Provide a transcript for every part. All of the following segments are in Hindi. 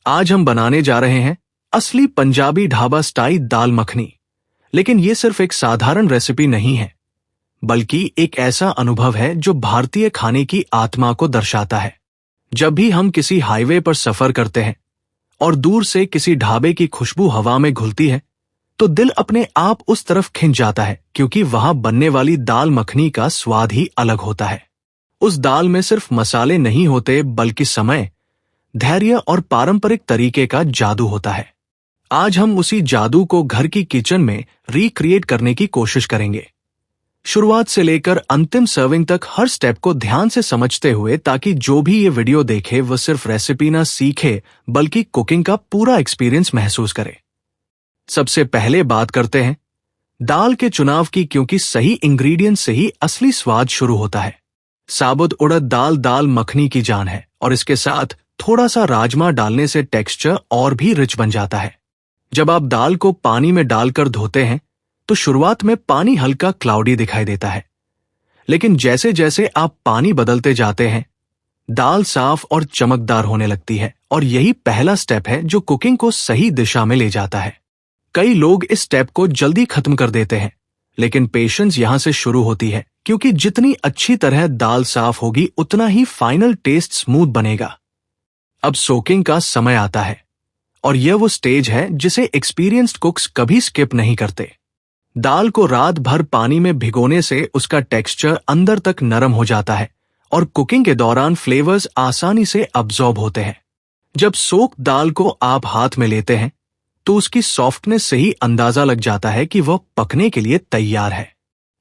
आज हम बनाने जा रहे हैं असली पंजाबी ढाबा स्टाइल दाल मखनी। लेकिन ये सिर्फ एक साधारण रेसिपी नहीं है, बल्कि एक ऐसा अनुभव है जो भारतीय खाने की आत्मा को दर्शाता है। जब भी हम किसी हाईवे पर सफर करते हैं और दूर से किसी ढाबे की खुशबू हवा में घुलती है, तो दिल अपने आप उस तरफ खिंच जाता है, क्योंकि वहां बनने वाली दाल मखनी का स्वाद ही अलग होता है। उस दाल में सिर्फ मसाले नहीं होते, बल्कि समय, धैर्य और पारंपरिक तरीके का जादू होता है। आज हम उसी जादू को घर की किचन में रिक्रिएट करने की कोशिश करेंगे, शुरुआत से लेकर अंतिम सर्विंग तक हर स्टेप को ध्यान से समझते हुए, ताकि जो भी ये वीडियो देखे वह सिर्फ रेसिपी ना सीखे, बल्कि कुकिंग का पूरा एक्सपीरियंस महसूस करे। सबसे पहले बात करते हैं दाल के चुनाव की, क्योंकि सही इंग्रेडिएंट से ही असली स्वाद शुरू होता है। साबुत उड़द दाल दाल मखनी की जान है, और इसके साथ थोड़ा सा राजमा डालने से टेक्सचर और भी रिच बन जाता है। जब आप दाल को पानी में डालकर धोते हैं तो शुरुआत में पानी हल्का क्लाउडी दिखाई देता है, लेकिन जैसे जैसे आप पानी बदलते जाते हैं, दाल साफ और चमकदार होने लगती है, और यही पहला स्टेप है जो कुकिंग को सही दिशा में ले जाता है। कई लोग इस स्टेप को जल्दी खत्म कर देते हैं, लेकिन पेशेंस यहां से शुरू होती है, क्योंकि जितनी अच्छी तरह दाल साफ होगी, उतना ही फाइनल टेस्ट स्मूथ बनेगा। अब सोकिंग का समय आता है, और यह वो स्टेज है जिसे एक्सपीरियंस्ड कुक्स कभी स्किप नहीं करते। दाल को रात भर पानी में भिगोने से उसका टेक्सचर अंदर तक नरम हो जाता है, और कुकिंग के दौरान फ्लेवर्स आसानी से अब्सॉर्ब होते हैं। जब सोक दाल को आप हाथ में लेते हैं तो उसकी सॉफ्टनेस से ही अंदाजा लग जाता है कि वह पकने के लिए तैयार है।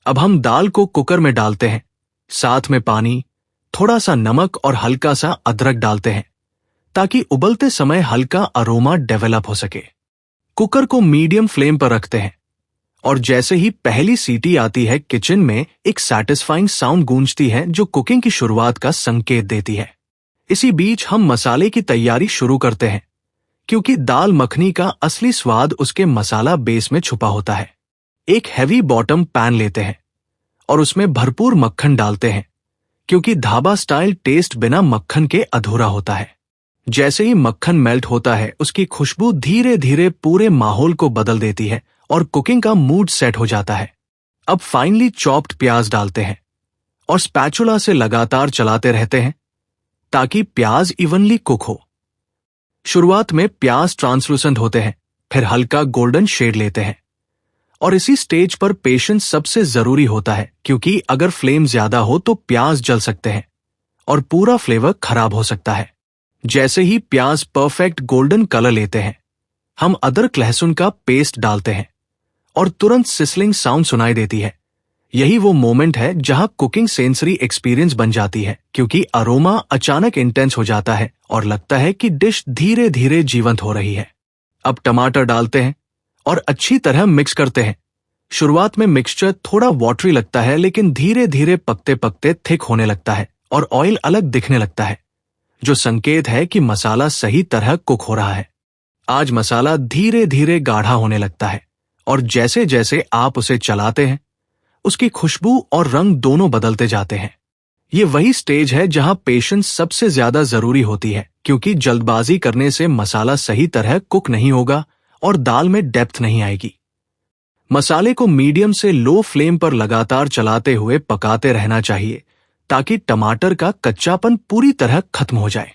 अब हम दाल को कुकर में डालते हैं, साथ में पानी, थोड़ा सा नमक और हल्का सा अदरक डालते हैं, ताकि उबलते समय हल्का अरोमा डेवलप हो सके। कुकर को मीडियम फ्लेम पर रखते हैं, और जैसे ही पहली सीटी आती है, किचन में एक सैटिस्फाइंग साउंड गूंजती है जो कुकिंग की शुरुआत का संकेत देती है। इसी बीच हम मसाले की तैयारी शुरू करते हैं, क्योंकि दाल मखनी का असली स्वाद उसके मसाला बेस में छुपा होता है। एक हैवी बॉटम पैन लेते हैं और उसमें भरपूर मक्खन डालते हैं, क्योंकि ढाबा स्टाइल टेस्ट बिना मक्खन के अधूरा होता है। जैसे ही मक्खन मेल्ट होता है, उसकी खुशबू धीरे धीरे पूरे माहौल को बदल देती है, और कुकिंग का मूड सेट हो जाता है। अब फाइनली चॉप्ड प्याज डालते हैं और स्पैचुला से लगातार चलाते रहते हैं, ताकि प्याज इवनली कुक हो। शुरुआत में प्याज ट्रांसलूसेंट होते हैं, फिर हल्का गोल्डन शेड लेते हैं, और इसी स्टेज पर पेशेंस सबसे जरूरी होता है, क्योंकि अगर फ्लेम ज्यादा हो तो प्याज जल सकते हैं और पूरा फ्लेवर खराब हो सकता है। जैसे ही प्याज परफेक्ट गोल्डन कलर लेते हैं, हम अदरक लहसुन का पेस्ट डालते हैं, और तुरंत सिसलिंग साउंड सुनाई देती है। यही वो मोमेंट है जहां कुकिंग सेंसरी एक्सपीरियंस बन जाती है, क्योंकि अरोमा अचानक इंटेंस हो जाता है और लगता है कि डिश धीरे धीरे जीवंत हो रही है। अब टमाटर डालते हैं और अच्छी तरह मिक्स करते हैं। शुरुआत में मिक्सचर थोड़ा वाटरी लगता है, लेकिन धीरे धीरे पकते पकते थिक होने लगता है और ऑयल अलग दिखने लगता है, जो संकेत है कि मसाला सही तरह कुक हो रहा है। आज मसाला धीरे धीरे गाढ़ा होने लगता है, और जैसे जैसे आप उसे चलाते हैं, उसकी खुशबू और रंग दोनों बदलते जाते हैं। ये वही स्टेज है जहां पेशेंस सबसे ज्यादा जरूरी होती है, क्योंकि जल्दबाजी करने से मसाला सही तरह कुक नहीं होगा और दाल में डेप्थ नहीं आएगी। मसाले को मीडियम से लो फ्लेम पर लगातार चलाते हुए पकाते रहना चाहिए, ताकि टमाटर का कच्चापन पूरी तरह खत्म हो जाए।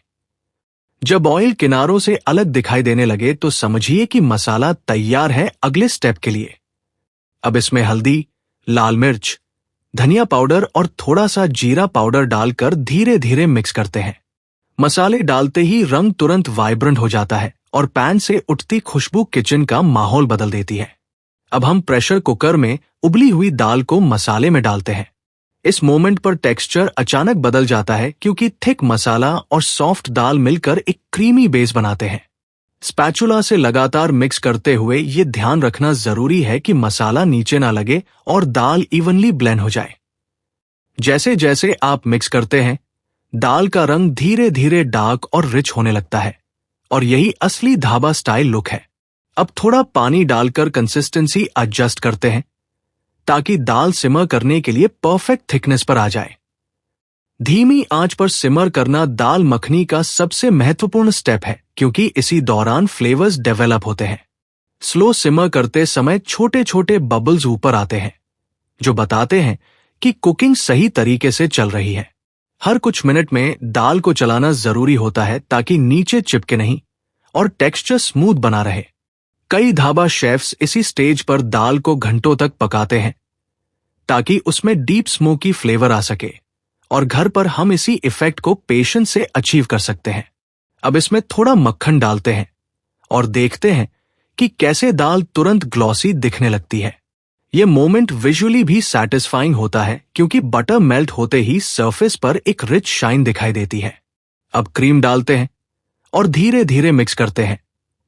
जब ऑयल किनारों से अलग दिखाई देने लगे तो समझिए कि मसाला तैयार है अगले स्टेप के लिए। अब इसमें हल्दी, लाल मिर्च, धनिया पाउडर और थोड़ा सा जीरा पाउडर डालकर धीरे धीरे मिक्स करते हैं। मसाले डालते ही रंग तुरंत वाइब्रेंट हो जाता है, और पैन से उठती खुशबू किचन का माहौल बदल देती है। अब हम प्रेशर कुकर में उबली हुई दाल को मसाले में डालते हैं। इस मोमेंट पर टेक्सचर अचानक बदल जाता है, क्योंकि थिक मसाला और सॉफ्ट दाल मिलकर एक क्रीमी बेस बनाते हैं। स्पैचुला से लगातार मिक्स करते हुए ये ध्यान रखना जरूरी है कि मसाला नीचे ना लगे और दाल इवनली ब्लेंड हो जाए। जैसे जैसे आप मिक्स करते हैं, दाल का रंग धीरे धीरे डार्क और रिच होने लगता है, और यही असली ढाबा स्टाइल लुक है। अब थोड़ा पानी डालकर कंसिस्टेंसी एडजस्ट करते हैं, ताकि दाल सिमर करने के लिए परफेक्ट थिकनेस पर आ जाए। धीमी आंच पर सिमर करना दाल मखनी का सबसे महत्वपूर्ण स्टेप है, क्योंकि इसी दौरान फ्लेवर्स डेवलप होते हैं। स्लो सिमर करते समय छोटे छोटे बबल्स ऊपर आते हैं, जो बताते हैं कि कुकिंग सही तरीके से चल रही है। हर कुछ मिनट में दाल को चलाना जरूरी होता है ताकि नीचे चिपके नहीं और टेक्सचर स्मूथ बना रहे। कई ढाबा शेफ्स इसी स्टेज पर दाल को घंटों तक पकाते हैं ताकि उसमें डीप स्मोकी फ्लेवर आ सके, और घर पर हम इसी इफेक्ट को पेशेंस से अचीव कर सकते हैं। अब इसमें थोड़ा मक्खन डालते हैं और देखते हैं कि कैसे दाल तुरंत ग्लॉसी दिखने लगती है। यह मोमेंट विजुअली भी सैटिस्फाइंग होता है, क्योंकि बटर मेल्ट होते ही सरफेस पर एक रिच शाइन दिखाई देती है। अब क्रीम डालते हैं और धीरे धीरे मिक्स करते हैं,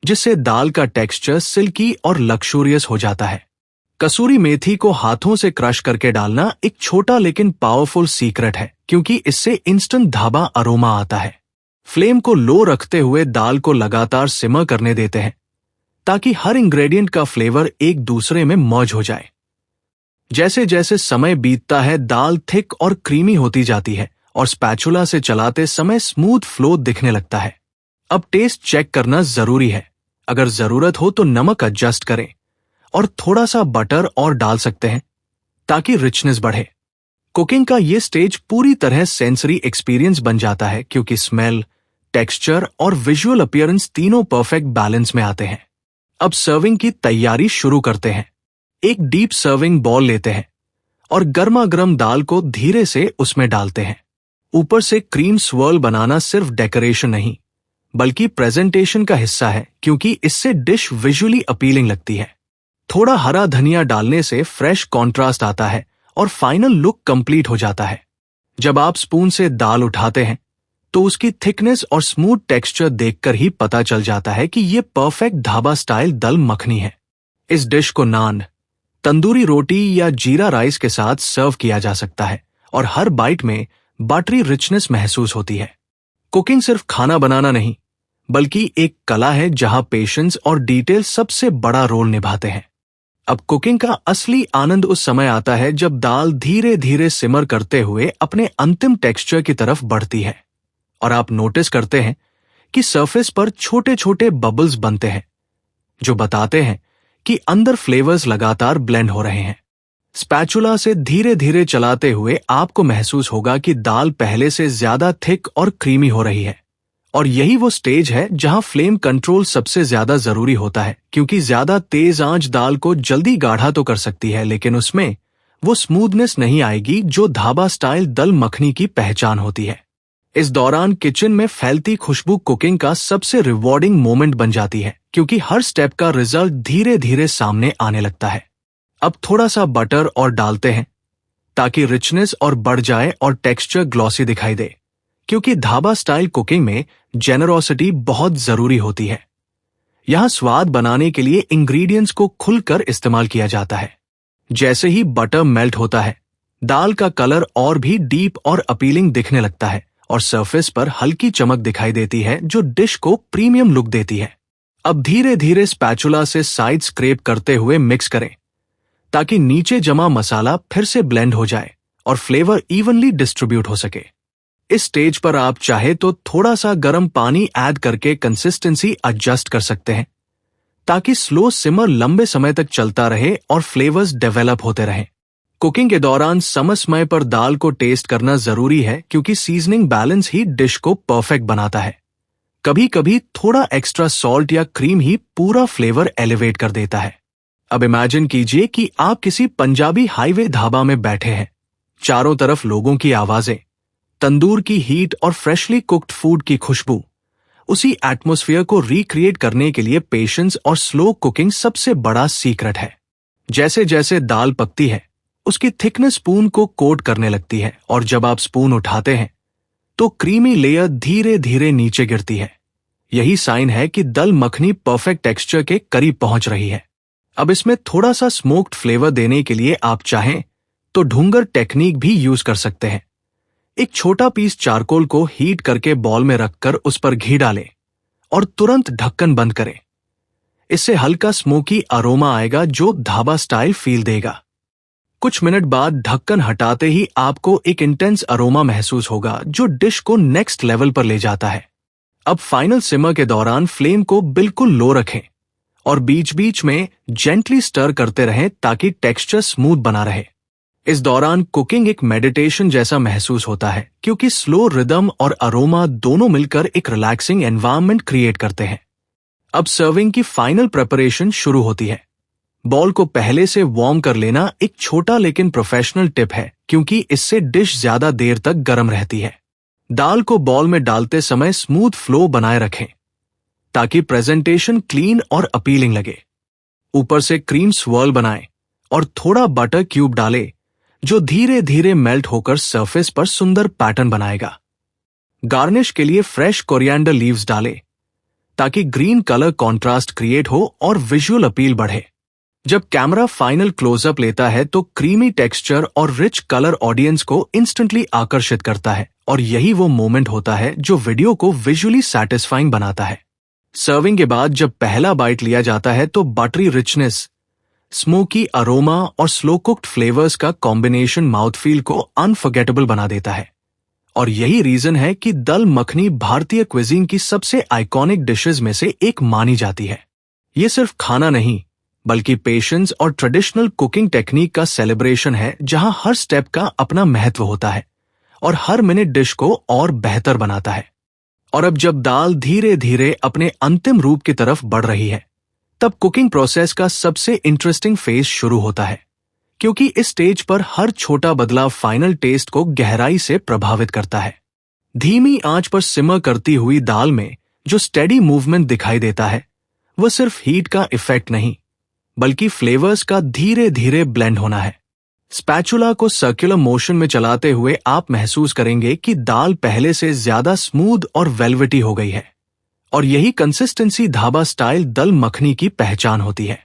जिससे दाल का टेक्सचर सिल्की और लक्सूरियस हो जाता है। कसूरी मेथी को हाथों से क्रश करके डालना एक छोटा लेकिन पावरफुल सीक्रेट है, क्योंकि इससे इंस्टेंट ढाबा अरोमा आता है। फ्लेम को लो रखते हुए दाल को लगातार सिमर करने देते हैं ताकि हर इंग्रेडिएंट का फ्लेवर एक दूसरे में मर्ज हो जाए। जैसे जैसे समय बीतता है, दाल थिक और क्रीमी होती जाती है और स्पैचुला से चलाते समय स्मूथ फ्लो दिखने लगता है। अब टेस्ट चेक करना जरूरी है। अगर जरूरत हो तो नमक एडजस्ट करें और थोड़ा सा बटर और डाल सकते हैं ताकि रिचनेस बढ़े। कुकिंग का ये स्टेज पूरी तरह सेंसरी एक्सपीरियंस बन जाता है, क्योंकि स्मेल, टेक्सचर और विजुअल अपीयरेंस तीनों परफेक्ट बैलेंस में आते हैं। अब सर्विंग की तैयारी शुरू करते हैं। एक डीप सर्विंग बॉल लेते हैं और गर्मा गर्म दाल को धीरे से उसमें डालते हैं। ऊपर से क्रीम स्वर्ल बनाना सिर्फ डेकोरेशन नहीं, बल्कि प्रेजेंटेशन का हिस्सा है, क्योंकि इससे डिश विजुअली अपीलिंग लगती है। थोड़ा हरा धनिया डालने से फ्रेश कॉन्ट्रास्ट आता है और फाइनल लुक कंप्लीट हो जाता है। जब आप स्पून से दाल उठाते हैं तो उसकी थिकनेस और स्मूथ टेक्सचर देखकर ही पता चल जाता है कि ये परफेक्ट ढाबा स्टाइल दल मखनी है। इस डिश को नान, तंदूरी रोटी या जीरा राइस के साथ सर्व किया जा सकता है और हर बाइट में बटरी रिचनेस महसूस होती है। कुकिंग सिर्फ खाना बनाना नहीं, बल्कि एक कला है जहां पेशेंस और डिटेल सबसे बड़ा रोल निभाते हैं। अब कुकिंग का असली आनंद उस समय आता है जब दाल धीरे धीरे सिमर करते हुए अपने अंतिम टेक्सचर की तरफ बढ़ती है और आप नोटिस करते हैं कि सरफेस पर छोटे छोटे बबल्स बनते हैं, जो बताते हैं कि अंदर फ्लेवर्स लगातार ब्लेंड हो रहे हैं। स्पैचुला से धीरे धीरे चलाते हुए आपको महसूस होगा कि दाल पहले से ज्यादा थिक और क्रीमी हो रही है, और यही वो स्टेज है जहां फ्लेम कंट्रोल सबसे ज्यादा जरूरी होता है, क्योंकि ज्यादा तेज आंच दाल को जल्दी गाढ़ा तो कर सकती है, लेकिन उसमें वो स्मूथनेस नहीं आएगी जो ढाबा स्टाइल दल मखनी की पहचान होती है। इस दौरान किचन में फैलती खुशबू कुकिंग का सबसे रिवॉर्डिंग मोमेंट बन जाती है, क्योंकि हर स्टेप का रिजल्ट धीरे धीरे सामने आने लगता है। अब थोड़ा सा बटर और डालते हैं ताकि रिचनेस और बढ़ जाए और टेक्सचर ग्लॉसी दिखाई दे, क्योंकि ढाबा स्टाइल कुकिंग में जेनरोसिटी बहुत जरूरी होती है। यहां स्वाद बनाने के लिए इंग्रेडिएंट्स को खुलकर इस्तेमाल किया जाता है। जैसे ही बटर मेल्ट होता है, दाल का कलर और भी डीप और अपीलिंग दिखने लगता है और सरफेस पर हल्की चमक दिखाई देती है, जो डिश को प्रीमियम लुक देती है। अब धीरे धीरे स्पैचुला से साइड स्क्रैप करते हुए मिक्स करें ताकि नीचे जमा मसाला फिर से ब्लेंड हो जाए और फ्लेवर इवनली डिस्ट्रीब्यूट हो सके। इस स्टेज पर आप चाहे तो थोड़ा सा गर्म पानी ऐड करके कंसिस्टेंसी एडजस्ट कर सकते हैं ताकि स्लो सिमर लंबे समय तक चलता रहे और फ्लेवर्स डेवलप होते रहें। कुकिंग के दौरान समय समय पर दाल को टेस्ट करना जरूरी है, क्योंकि सीजनिंग बैलेंस ही डिश को परफेक्ट बनाता है। कभी कभी थोड़ा एक्स्ट्रा सॉल्ट या क्रीम ही पूरा फ्लेवर एलिवेट कर देता है। अब इमेजिन कीजिए कि आप किसी पंजाबी हाईवे ढाबा में बैठे हैं। चारों तरफ लोगों की आवाजें, तंदूर की हीट और फ्रेशली कुक्ड फूड की खुशबू। उसी एटमॉस्फेयर को रिक्रिएट करने के लिए पेशेंस और स्लो कुकिंग सबसे बड़ा सीक्रेट है। जैसे जैसे दाल पकती है, उसकी थिकनेस स्पून को कोट करने लगती है, और जब आप स्पून उठाते हैं तो क्रीमी लेयर धीरे धीरे नीचे गिरती है। यही साइन है कि दल मखनी परफेक्ट टेक्सचर के करीब पहुंच रही है। अब इसमें थोड़ा सा स्मोक्ड फ्लेवर देने के लिए आप चाहें तो ढूंगर टेक्निक भी यूज कर सकते हैं। एक छोटा पीस चारकोल को हीट करके बॉल में रखकर उस पर घी डालें और तुरंत ढक्कन बंद करें। इससे हल्का स्मोकी अरोमा आएगा जो ढाबा स्टाइल फील देगा। कुछ मिनट बाद ढक्कन हटाते ही आपको एक इंटेंस अरोमा महसूस होगा जो डिश को नेक्स्ट लेवल पर ले जाता है। अब फाइनल सिमर के दौरान फ्लेम को बिल्कुल लो रखें और बीच बीच में जेंटली स्टर करते रहें ताकि टेक्सचर स्मूथ बना रहे। इस दौरान कुकिंग एक मेडिटेशन जैसा महसूस होता है क्योंकि स्लो रिदम और अरोमा दोनों मिलकर एक रिलैक्सिंग एनवायरनमेंट क्रिएट करते हैं। अब सर्विंग की फाइनल प्रिपरेशन शुरू होती है। बॉल को पहले से वार्म कर लेना एक छोटा लेकिन प्रोफेशनल टिप है क्योंकि इससे डिश ज्यादा देर तक गर्म रहती है। दाल को बॉल में डालते समय स्मूथ फ्लो बनाए रखें ताकि प्रेजेंटेशन क्लीन और अपीलिंग लगे। ऊपर से क्रीम swirl बनाएं और थोड़ा बटर क्यूब डालें जो धीरे धीरे मेल्ट होकर सरफेस पर सुंदर पैटर्न बनाएगा। गार्निश के लिए फ्रेश कोरिएंडर लीव्स डालें ताकि ग्रीन कलर कॉन्ट्रास्ट क्रिएट हो और विजुअल अपील बढ़े। जब कैमरा फाइनल क्लोजअप लेता है तो क्रीमी टेक्सचर और रिच कलर ऑडियंस को इंस्टेंटली आकर्षित करता है और यही वो मोमेंट होता है जो वीडियो को विजुअली सैटिस्फाइंग बनाता है। सर्विंग के बाद जब पहला बाइट लिया जाता है तो बटरी रिचनेस, स्मोकी अरोमा और स्लो कुक्ड फ्लेवर्स का कॉम्बिनेशन माउथफील को अनफॉरगेटेबल बना देता है। और यही रीजन है कि दल मखनी भारतीय क्विजीन की सबसे आइकॉनिक डिशेस में से एक मानी जाती है। ये सिर्फ खाना नहीं बल्कि पेशेंस और ट्रेडिशनल कुकिंग टेक्निक का सेलिब्रेशन है जहां हर स्टेप का अपना महत्व होता है और हर मिनट डिश को और बेहतर बनाता है। और अब जब दाल धीरे धीरे अपने अंतिम रूप की तरफ बढ़ रही है तब कुकिंग प्रोसेस का सबसे इंटरेस्टिंग फेज शुरू होता है क्योंकि इस स्टेज पर हर छोटा बदलाव फाइनल टेस्ट को गहराई से प्रभावित करता है। धीमी आंच पर सिमर करती हुई दाल में जो स्टेडी मूवमेंट दिखाई देता है वह सिर्फ हीट का इफेक्ट नहीं बल्कि फ्लेवर्स का धीरे धीरे ब्लेंड होना है। स्पैचुला को सर्कुलर मोशन में चलाते हुए आप महसूस करेंगे कि दाल पहले से ज्यादा स्मूथ और वेलवेटी हो गई है और यही कंसिस्टेंसी ढाबा स्टाइल दल मखनी की पहचान होती है।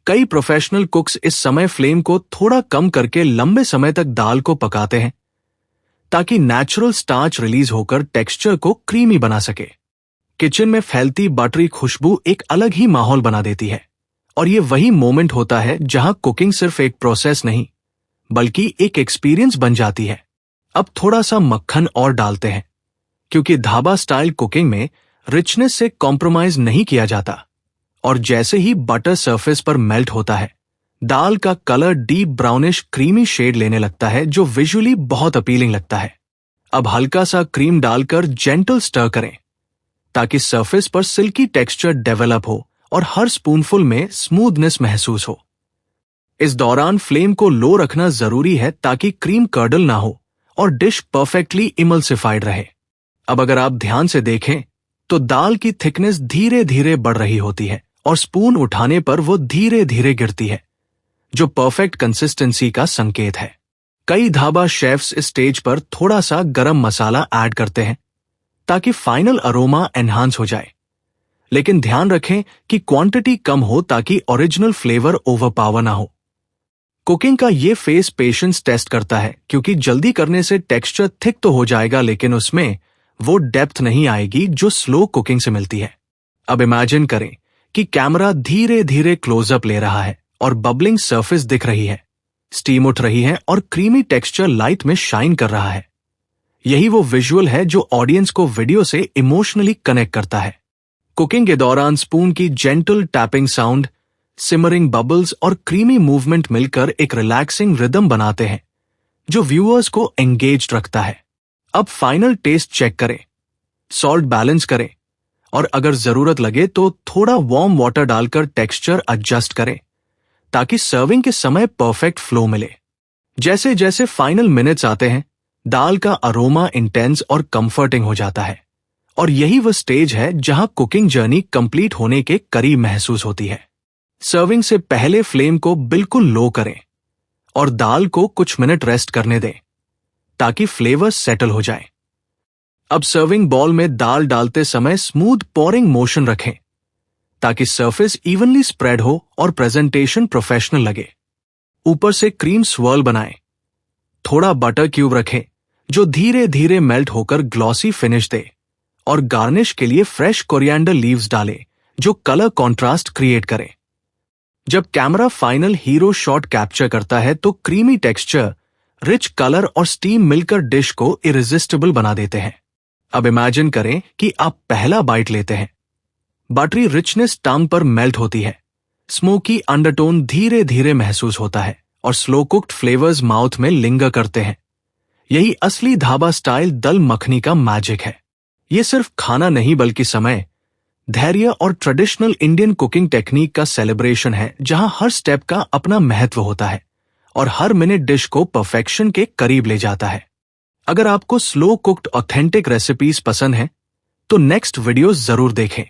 कई प्रोफेशनल कुक्स इस समय फ्लेम को थोड़ा कम करके लंबे समय तक दाल को पकाते हैं ताकि नेचुरल स्टार्च रिलीज होकर टेक्सचर को क्रीमी बना सके। किचन में फैलती बटरी खुशबू एक अलग ही माहौल बना देती है और ये वही मोमेंट होता है जहां कुकिंग सिर्फ एक प्रोसेस नहीं बल्कि एक एक्सपीरियंस बन जाती है। अब थोड़ा सा मक्खन और डालते हैं क्योंकि ढाबा स्टाइल कुकिंग में रिचनेस से कॉम्प्रोमाइज नहीं किया जाता और जैसे ही बटर सरफेस पर मेल्ट होता है दाल का colour deep brownish creamy shade लेने लगता है जो विजुअली बहुत अपीलिंग लगता है। अब हल्का सा क्रीम डालकर जेंटल स्टर करें ताकि सरफेस पर सिल्की टेक्सचर डेवलप हो और हर स्पूनफुल में स्मूथनेस महसूस हो। इस दौरान फ्लेम को लो रखना जरूरी है ताकि क्रीम कर्डल ना हो और डिश परफेक्टली इमल्सिफाइड रहे। अब अगर आप ध्यान से देखें तो दाल की थिकनेस धीरे धीरे बढ़ रही होती है और स्पून उठाने पर वो धीरे धीरे गिरती है जो परफेक्ट कंसिस्टेंसी का संकेत है। कई ढाबा शेफ्स इस स्टेज पर थोड़ा सा गरम मसाला ऐड करते हैं ताकि फाइनल अरोमा एनहांस हो जाए, लेकिन ध्यान रखें कि क्वांटिटी कम हो ताकि ओरिजिनल फ्लेवर ओवरपावर ना हो। कुकिंग का ये फेस पेशेंस टेस्ट करता है क्योंकि जल्दी करने से टेक्सचर थिक तो हो जाएगा लेकिन उसमें वो डेप्थ नहीं आएगी जो स्लो कुकिंग से मिलती है। अब इमेजिन करें कि कैमरा धीरे धीरे क्लोजअप ले रहा है और बबलिंग सरफेस दिख रही है, स्टीम उठ रही है और क्रीमी टेक्सचर लाइट में शाइन कर रहा है। यही वो विजुअल है जो ऑडियंस को वीडियो से इमोशनली कनेक्ट करता है। कुकिंग के दौरान स्पून की gentle tapping sound, simmering bubbles और क्रीमी मूवमेंट मिलकर एक रिलैक्सिंग रिदम बनाते हैं जो व्यूअर्स को एंगेज्ड रखता है। अब फाइनल टेस्ट चेक करें, सॉल्ट बैलेंस करें और अगर जरूरत लगे तो थोड़ा वार्म वाटर डालकर टेक्सचर एडजस्ट करें ताकि सर्विंग के समय परफेक्ट फ्लो मिले। जैसे जैसे फाइनल मिनट्स आते हैं दाल का अरोमा इंटेंस और कंफर्टिंग हो जाता है और यही वह स्टेज है जहां कुकिंग जर्नी कंप्लीट होने के करीब महसूस होती है। सर्विंग से पहले फ्लेम को बिल्कुल लो करें और दाल को कुछ मिनट रेस्ट करने दें ताकि फ्लेवर सेटल हो जाए। अब सर्विंग बॉल में दाल डालते समय स्मूथ पोरिंग मोशन रखें ताकि सरफेस इवनली स्प्रेड हो और प्रेजेंटेशन प्रोफेशनल लगे। ऊपर से क्रीम swirl बनाएं, थोड़ा बटर क्यूब रखें जो धीरे धीरे मेल्ट होकर ग्लॉसी फिनिश दे और गार्निश के लिए फ्रेश कोरिएंडर लीव्स डालें जो कलर कॉन्ट्रास्ट क्रिएट करें। जब camera final hero shot capture करता है तो क्रीमी टेक्सचर, रिच कलर और स्टीम मिलकर डिश को इरेजिस्टिबल बना देते हैं। अब इमेजिन करें कि आप पहला बाइट लेते हैं। बटरी रिचनेस टंग पर मेल्ट होती है, स्मोकी अंडरटोन धीरे धीरे महसूस होता है और स्लो कुक्ड फ्लेवर्स माउथ में लिंगर करते हैं। यही असली ढाबा स्टाइल दल मखनी का मैजिक है। ये सिर्फ खाना नहीं बल्कि समय, धैर्य और ट्रेडिशनल इंडियन कुकिंग टेक्निक का सेलिब्रेशन है, जहां हर स्टेप का अपना महत्व होता है और हर मिनट डिश को परफेक्शन के करीब ले जाता है। अगर आपको स्लो कुक्ड ऑथेंटिक रेसिपीज पसंद है तो नेक्स्ट वीडियो जरूर देखें।